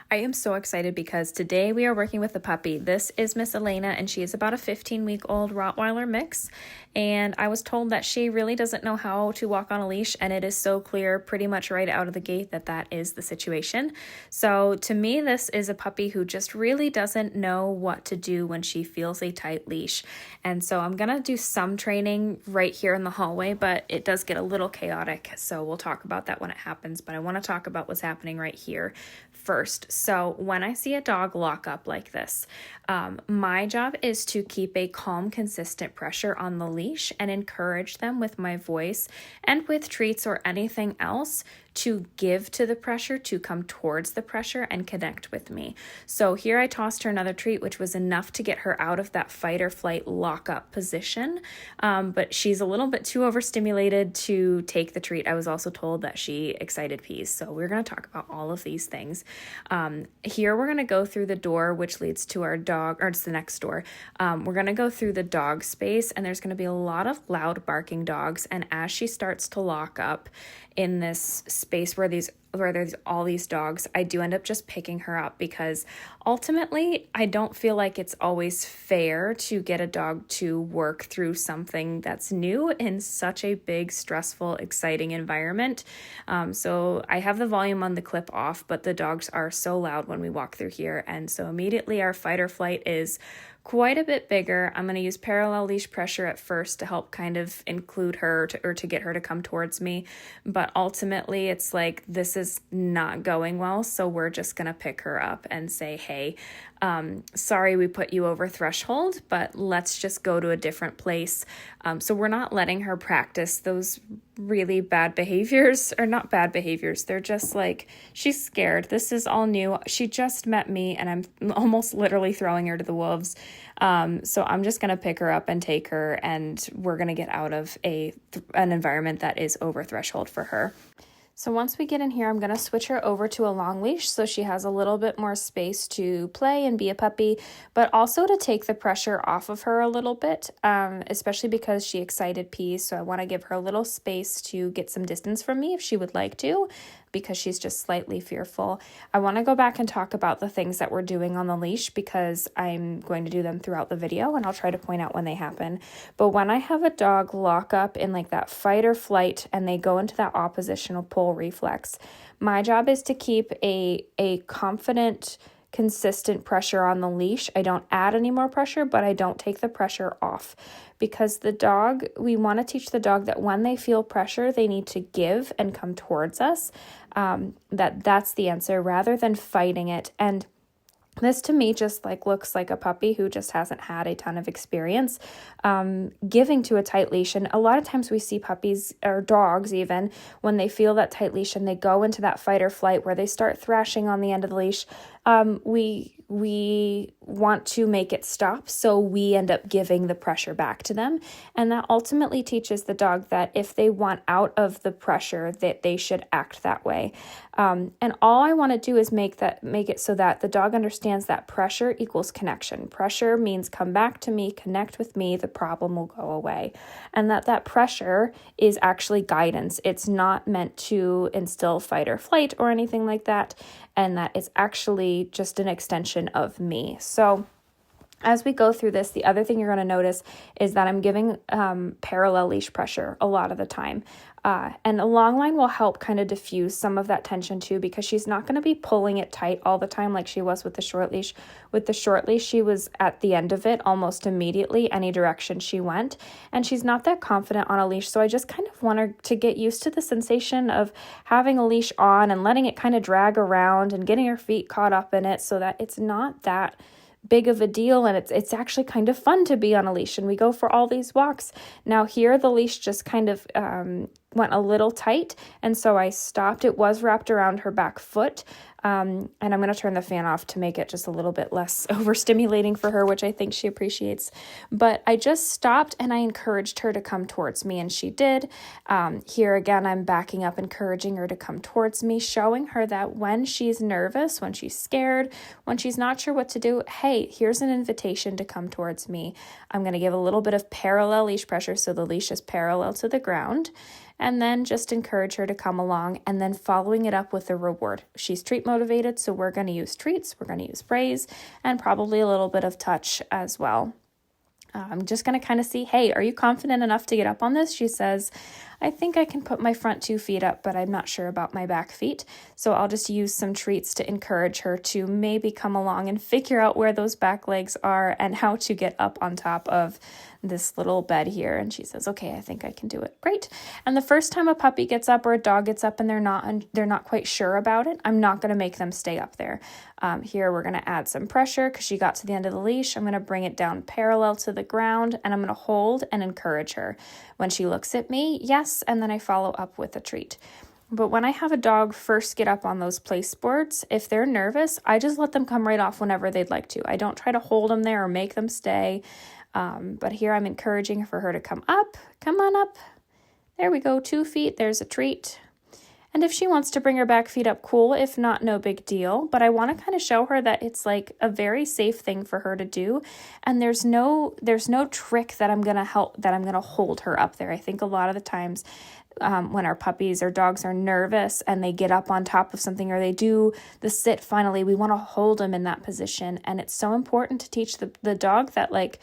I am so excited because today we are working with a puppy. This is Miss Elena, and she is about a 15-week-old Rottweiler mix. And I was told that she really doesn't know how to walk on a leash, and it is so clear pretty much right out of the gate that that is the situation. So to me, this is a puppy who just really doesn't know what to do when she feels a tight leash. And so I'm going to do some training right here in the hallway, but it does get a little chaotic. So we'll talk about that when it happens, but I want to talk about what's happening right here first. So when I see a dog lock up like this, my job is to keep a calm, consistent pressure on the leash and encourage them with my voice and with treats or anything else to give to the pressure, to come towards the pressure and connect with me. So here I tossed her another treat, which was enough to get her out of that fight or flight lock up position. But she's a little bit too overstimulated to take the treat. I was also told that she excited pees. So we're going to talk about all of these things. Here we're going to go through the door, which leads to our dog, or it's the next door. We're going to go through the dog space, and there's going to be a lot of loud barking dogs. And as she starts to lock up in this space where there's all these dogs, I do end up just picking her up because ultimately I don't feel like it's always fair to get a dog to work through something that's new in such a big, stressful, exciting environment. So I have the volume on the clip off, but the dogs are so loud when we walk through here. And so immediately our fight or flight is quite a bit bigger. I'm going to use parallel leash pressure at first to help kind of include her to get her to come towards me. But ultimately it's like, this is not going well. So we're just going to pick her up and say, hey, sorry we put you over threshold, but let's just go to a different place. So we're not letting her practice those really bad behaviors, or not bad behaviors. They're just like, she's scared. This is all new. She just met me and I'm almost literally throwing her to the wolves. So I'm just going to pick her up and take her, and we're going to get out of an environment that is over threshold for her. So once we get in here, I'm going to switch her over to a long leash so she has a little bit more space to play and be a puppy, but also to take the pressure off of her a little bit, especially because she excited pees. So I want to give her a little space to get some distance from me if she would like to, because she's just slightly fearful. I want to go back and talk about the things that we're doing on the leash because I'm going to do them throughout the video, and I'll try to point out when they happen. But when I have a dog lock up in like that fight or flight and they go into that oppositional pull reflex, my job is to keep a confident, consistent pressure on the leash. I don't add any more pressure, but I don't take the pressure off, because the dog, we want to teach the dog that when they feel pressure, they need to give and come towards us. That's the answer rather than fighting it. And this to me just like looks like a puppy who just hasn't had a ton of experience giving to a tight leash. And a lot of times we see puppies or dogs, even when they feel that tight leash and they go into that fight or flight where they start thrashing on the end of the leash, we want to make it stop, so we end up giving the pressure back to them. And that ultimately teaches the dog that if they want out of the pressure, that they should act that way. And all I want to do is make it so that the dog understands that pressure equals connection. Pressure means come back to me, connect with me, the problem will go away. And that pressure is actually guidance. It's not meant to instill fight or flight or anything like that. And that it's actually just an extension of me. So as we go through this, the other thing you're going to notice is that I'm giving parallel leash pressure a lot of the time. And a long line will help kind of diffuse some of that tension too, because she's not going to be pulling it tight all the time like she was with the short leash. With the short leash, she was at the end of it almost immediately, any direction she went. And she's not that confident on a leash. So I just kind of want her to get used to the sensation of having a leash on and letting it kind of drag around and getting her feet caught up in it, so that it's not that big of a deal, and it's actually kind of fun to be on a leash, and we go for all these walks. Now here the leash just kind of went a little tight, and so I stopped. It was wrapped around her back foot, and I'm going to turn the fan off to make it just a little bit less overstimulating for her, which I think she appreciates. But I just stopped and I encouraged her to come towards me, and she did. Here again, I'm backing up, encouraging her to come towards me, showing her that when she's nervous, when she's scared, when she's not sure what to do, hey, here's an invitation to come towards me. I'm going to give a little bit of parallel leash pressure so the leash is parallel to the ground. and then just encourage her to come along, and then following it up with a reward. She's treat motivated, so we're going to use treats, we're going to use praise, and probably a little bit of touch as well. I'm just going to kind of see, hey, are you confident enough to get up on this? She says, I think I can put my front 2 feet up, but I'm not sure about my back feet. So I'll just use some treats to encourage her to maybe come along and figure out where those back legs are and how to get up on top of this little bed here. And she says, okay, I think I can do it. Great. And the first time a puppy gets up or a dog gets up and they're not quite sure about it, I'm not going to make them stay up there. Here we're going to add some pressure because she got to the end of the leash. I'm going to bring it down parallel to the ground, and I'm going to hold and encourage her. When she looks at me, yes, and then I follow up with a treat. But when I have a dog first get up on those place boards, if they're nervous, I just let them come right off whenever they'd like to. I don't try to hold them there or make them stay. But here I'm encouraging for her to come up. Come on up. There we go, 2 feet. There's a treat. And if she wants to bring her back feet up, cool. If not, no big deal. But I want to kind of show her that it's like a very safe thing for her to do. And there's no trick that I'm going to hold her up there. I think a lot of the times when our puppies or dogs are nervous and they get up on top of something or they do the sit finally, we want to hold them in that position. And it's so important to teach the dog that, like,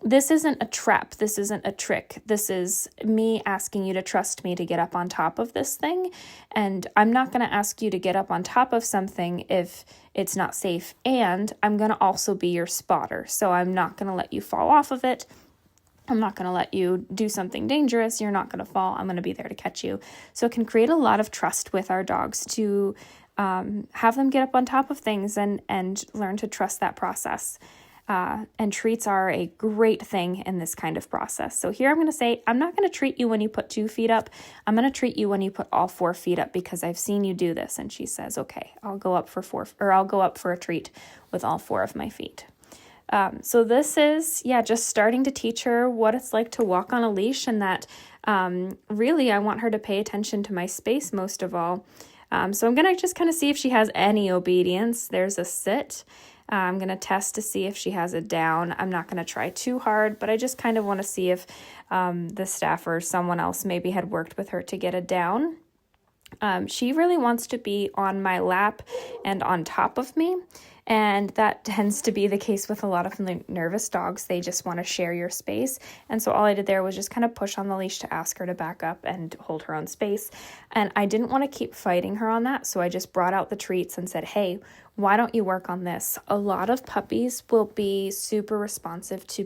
this isn't a trap. This isn't a trick. This is me asking you to trust me to get up on top of this thing. And I'm not going to ask you to get up on top of something if it's not safe. And I'm going to also be your spotter. So I'm not going to let you fall off of it. I'm not going to let you do something dangerous. You're not going to fall. I'm going to be there to catch you. So it can create a lot of trust with our dogs to have them get up on top of things and learn to trust that process. And treats are a great thing in this kind of process. So here I'm going to say, I'm not going to treat you when you put 2 feet up. I'm going to treat you when you put all 4 feet up because I've seen you do this. And she says, okay, I'll go up for a treat with all 4 of my feet. So this is, just starting to teach her what it's like to walk on a leash, and that really I want her to pay attention to my space most of all. So I'm going to just kind of see if she has any obedience. There's a sit. I'm going to test to see if she has a down. I'm not going to try too hard, but I just kind of want to see if the staff or someone else maybe had worked with her to get a down. She really wants to be on my lap and on top of me. And that tends to be the case with a lot of nervous dogs. They just want to share your space. And so all I did there was just kind of push on the leash to ask her to back up and hold her own space. And I didn't want to keep fighting her on that. So I just brought out the treats and said, hey, why don't you work on this? A lot of puppies will be super responsive to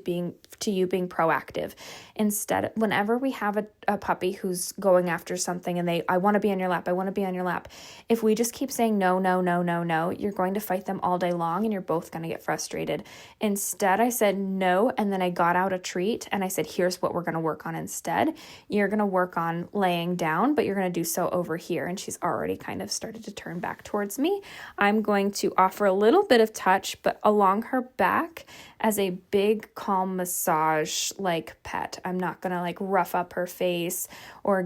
you being proactive. Instead, whenever we have a puppy who's going after something and I want to be on your lap, I want to be on your lap. If we just keep saying no, no, no, no, no, you're going to fight them all day long and you're both going to get frustrated. Instead, I said no, and then I got out a treat and I said, here's what we're going to work on instead. You're going to work on laying down, but you're going to do so over here. And she's already kind of started to turn back towards me. I'm going to offer a little bit of touch, but along her back as a big, calm massage like pet. I'm not going to like rough up her face or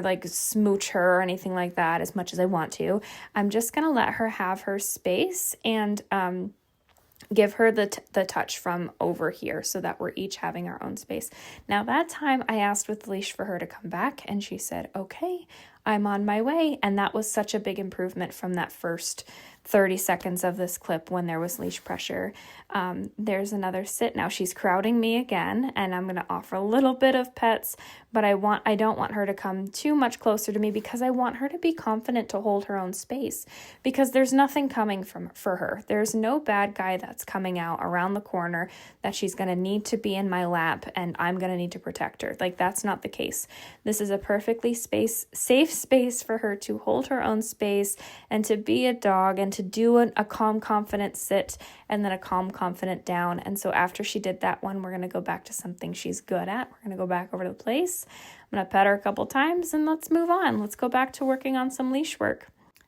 like smooch her or anything like that as much as I want to. I'm just going to let her have her space and give her the touch from over here so that we're each having our own space. Now that time I asked with the leash for her to come back and she said, okay, I'm on my way. And that was such a big improvement from that first 30 seconds of this clip when there was leash pressure. There's another sit. Now she's crowding me again, and I'm going to offer a little bit of pets, but I don't want her to come too much closer to me because I want her to be confident to hold her own space, because there's nothing coming for her. There's no bad guy that's coming out around the corner that she's going to need to be in my lap and I'm going to need to protect her. Like, that's not the case. This is a perfectly safe space for her to hold her own space and to be a dog and to do a calm, confident sit and then a calm, confident down. And so after she did that one, we're going to go back to something she's good at. We're going to go back over to the place. I'm going to pet her a couple times and let's move on. Let's go back to working on some leash work.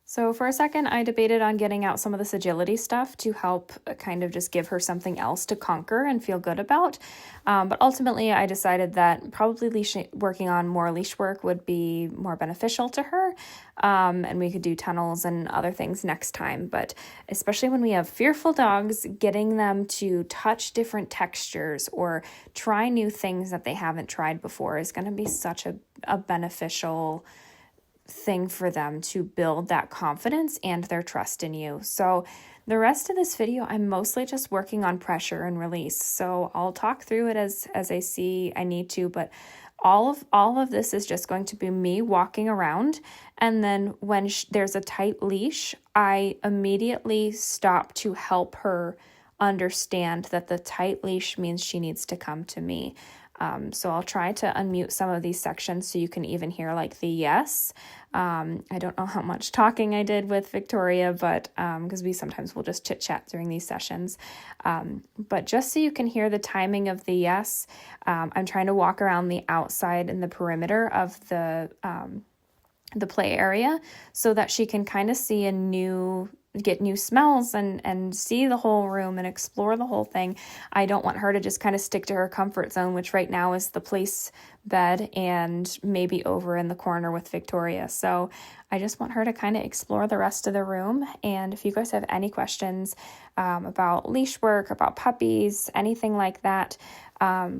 So for a second, I debated on getting out some of this agility stuff to help kind of just give her something else to conquer and feel good about. But ultimately, I decided that probably working on more leash work would be more beneficial to her. And we could do tunnels and other things next time. But especially when we have fearful dogs, getting them to touch different textures or try new things that they haven't tried before is going to be such a beneficial thing for them to build that confidence and their trust in you. So the rest of this video, I'm mostly just working on pressure and release. So I'll talk through it as I see I need to, but all of this is just going to be me walking around. And then when there's a tight leash, I immediately stop to help her understand that the tight leash means she needs to come to me. So I'll try to unmute some of these sections so you can even hear like the yes. I don't know how much talking I did with Victoria, but because we sometimes will just chit chat during these sessions. But just so you can hear the timing of the yes, I'm trying to walk around the outside and the perimeter of the play area so that she can kind of see get new smells and see the whole room and explore the whole thing. I don't want her to just kind of stick to her comfort zone, which right now is the place bed and maybe over in the corner with Victoria. So I just want her to kind of explore the rest of the room. And if you guys have any questions about leash work, about puppies, anything like that,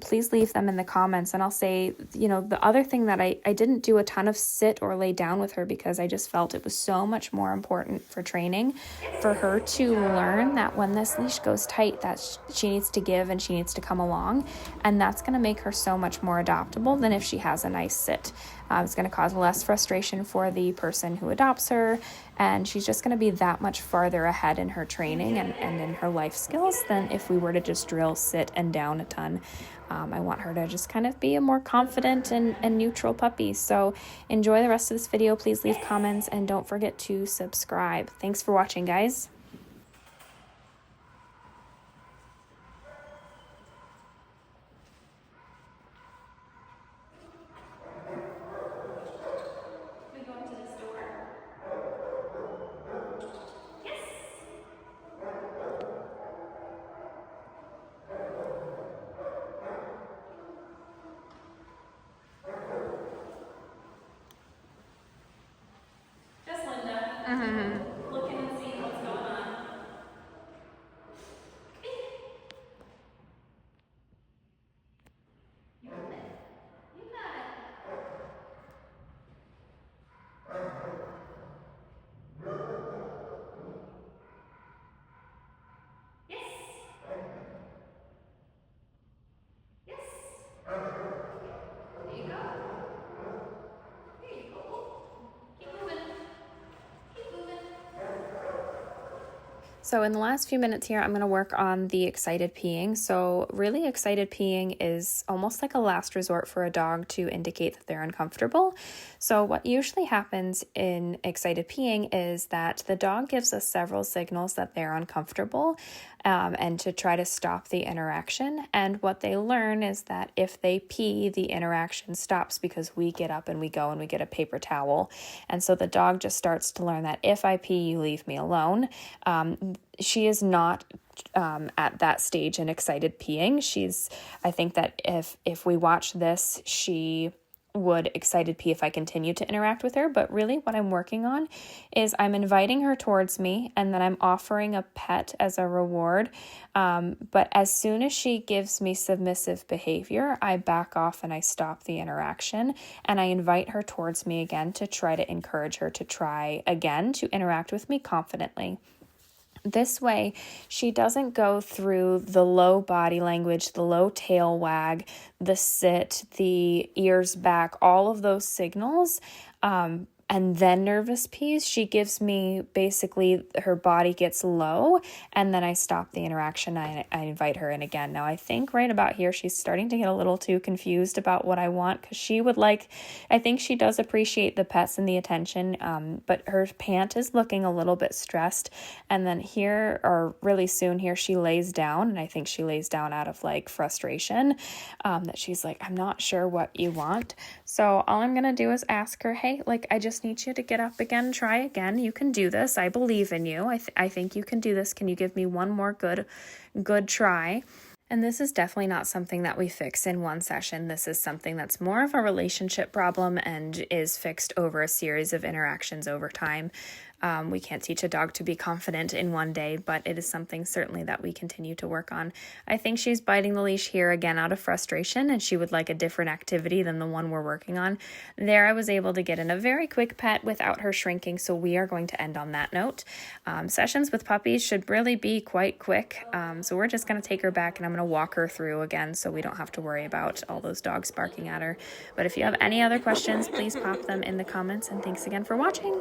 please leave them in the comments. And I'll say, the other thing that I didn't do a ton of sit or lay down with her because I just felt it was so much more important for training for her to learn that when this leash goes tight, that she needs to give and she needs to come along. And that's going to make her so much more adoptable than if she has a nice sit. It's going to cause less frustration for the person who adopts her, and she's just going to be that much farther ahead in her training and in her life skills than if we were to just drill sit and down a ton. I want her to just kind of be a more confident and neutral puppy. So enjoy the rest of this video. Please leave comments and don't forget to subscribe. Thanks for watching, guys. Looking and seeing what's going on. You got it. You got it. Yes. Yes. There you go. There you go. Keep moving. So in the last few minutes here, I'm going to work on the excited peeing. So really excited peeing is almost like a last resort for a dog to indicate that they're uncomfortable. So what usually happens in excited peeing is that the dog gives us several signals that they're uncomfortable and to try to stop the interaction. And what they learn is that if they pee, the interaction stops because we get up and we go and we get a paper towel. And so the dog just starts to learn that if I pee, you leave me alone. She is not at that stage in excited peeing. I think that if we watch this, she would excited pee if I continue to interact with her. But really what I'm working on is I'm inviting her towards me and then I'm offering a pet as a reward. But as soon as she gives me submissive behavior, I back off and I stop the interaction and I invite her towards me again to try to encourage her to try again to interact with me confidently. This way, she doesn't go through the low body language, the low tail wag, the sit, the ears back, all of those signals, and then nervous pees. She gives me basically her body gets low and then I stop the interaction. I invite her in again. Now I think right about here she's starting to get a little too confused about what I want because I think she does appreciate the pets and the attention, but her pant is looking a little bit stressed. And then here, or really soon here, she lays down, and I think she lays down out of like frustration, that she's like, I'm not sure what you want. So all I'm gonna do is ask her, hey, like I just just need you to get up again, try again. You can do this. I believe in you. I think you can do this. Can you give me one more good try? And this is definitely not something that we fix in one session. This is something that's more of a relationship problem and is fixed over a series of interactions over time. We can't teach a dog to be confident in one day, but it is something certainly that we continue to work on. I think she's biting the leash here again out of frustration, and she would like a different activity than the one we're working on. There I was able to get in a very quick pet without her shrinking, so we are going to end on that note. Sessions with puppies should really be quite quick, so we're just going to take her back and I'm going to walk her through again so we don't have to worry about all those dogs barking at her. But if you have any other questions, please pop them in the comments, and thanks again for watching.